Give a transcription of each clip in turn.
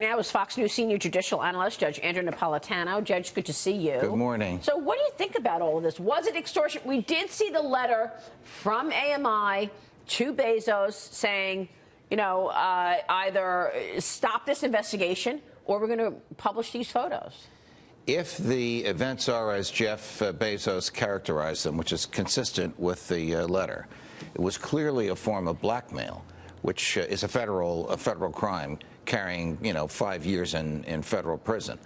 Now is Fox News senior judicial analyst, Judge Andrew Napolitano. Judge, good to see you. Good morning. So what do you think about all of this? Was it extortion? We did see the letter from AMI to Bezos saying, you know, either stop this investigation or we're going to publish these photos. If the events are as Jeff Bezos characterized them, which is consistent with the letter, it was clearly a form of blackmail, which is a federal crime, carrying, 5 years in federal prison.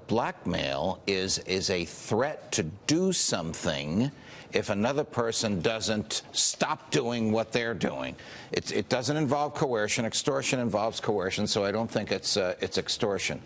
Blackmail is a threat to do something if another person doesn't stop doing what they're doing. It doesn't involve coercion. Extortion involves coercion, so I don't think it's extortion.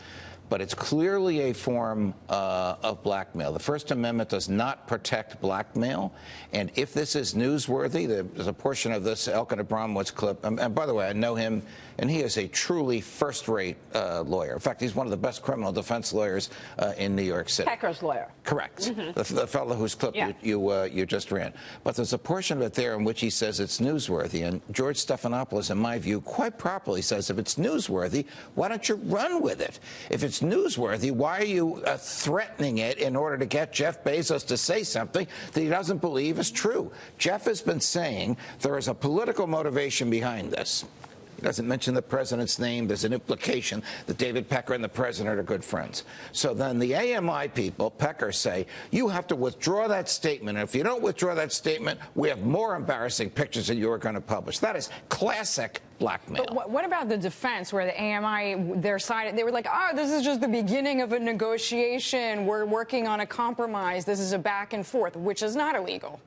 But it's clearly a form of blackmail. The First Amendment does not protect blackmail. And if this is newsworthy, there's a portion of this Elkin Abramowitz clip. And by the way, I know him, and he is a truly first-rate lawyer. In fact, he's one of the best criminal defense lawyers in New York City. Pecker's lawyer. Correct. Mm-hmm. The fellow whose clip you just ran. But there's a portion of it there in which he says it's newsworthy. And George Stephanopoulos, in my view, quite properly says, if it's newsworthy, why don't you run with it? If it's newsworthy, why are you threatening it in order to get Jeff Bezos to say something that he doesn't believe is true? Jeff has been saying there is a political motivation behind this. He doesn't mention the president's name. There's an implication that David Pecker and the president are good friends. So then the AMI people, Pecker, say, you have to withdraw that statement. And if you don't withdraw that statement, we have more embarrassing pictures that you are going to publish. That is classic blackmail. But what about the defense, where the AMI, their side, they were like, oh, this is just the beginning of a negotiation. We're working on a compromise. This is a back and forth, which is not illegal.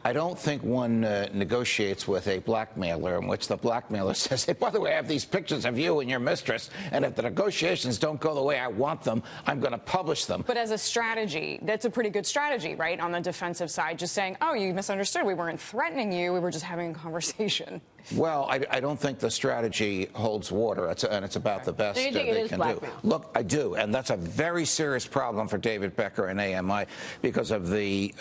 I don't think one negotiates with a blackmailer in which the blackmailer says, hey, by the way, I have these pictures of you and your mistress, and if the negotiations don't go the way I want them, I'm going to publish them. But as a strategy, that's a pretty good strategy, right, on the defensive side, just saying, oh, you misunderstood. We weren't threatening you. We were just having a conversation. Well, I don't think the strategy holds water, and it's about the best they can do. Look, I do, and that's a very serious problem for David Pecker and AMI because of the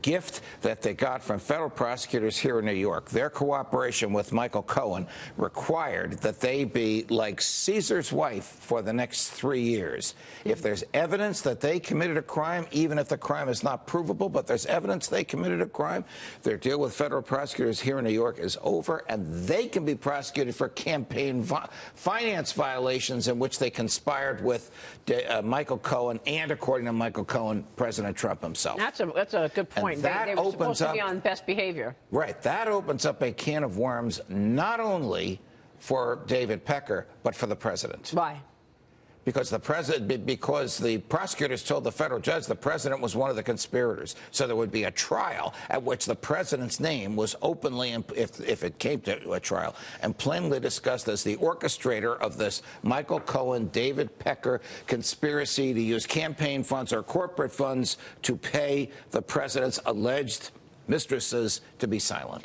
gift that they got from federal prosecutors here in New York. Their cooperation with Michael Cohen required that they be like Caesar's wife for the next 3 years. If there's evidence that they committed a crime, even if the crime is not provable, but there's evidence they committed a crime, their deal with federal prosecutors here in New York is over, and they can be prosecuted for campaign finance violations in which they conspired with Michael Cohen and, according to Michael Cohen, President Trump himself. That's a good point. And that they were opens supposed to be on best behavior. Right. That opens up a can of worms not only for David Pecker, but for the president. Why? Because the prosecutors told the federal judge the president was one of the conspirators. So there would be a trial at which the president's name was openly, if it came to a trial, and plainly discussed as the orchestrator of this Michael Cohen, David Pecker conspiracy to use campaign funds or corporate funds to pay the president's alleged mistresses to be silent.